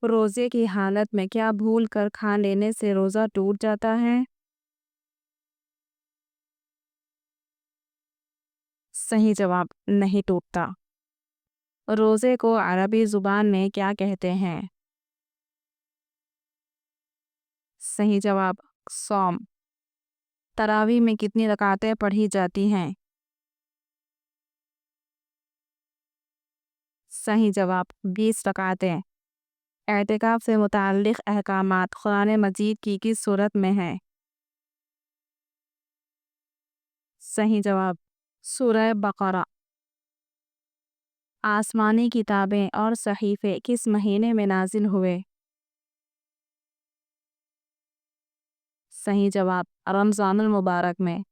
रोज़े की हालत में क्या भूल कर खा लेने से रोज़ा टूट जाता है? सही जवाब, नहीं टूटता। रोज़े को अरबी ज़ुबान में क्या कहते हैं? सही जवाब, सौम। तरावी में कितनी रकातें पढ़ी जाती हैं? सही जवाब, 20 रकातें। एतिकाफ़ से मुताल्लिक़ अहकामात कुरान मजीद की किस सूरत में हैं? सही जवाब, सूरह बक़रा। आसमानी किताबें और सहीफ़े किस महीने में नाज़िल हुए? सही जवाब, रमज़ानुल मुबारक में।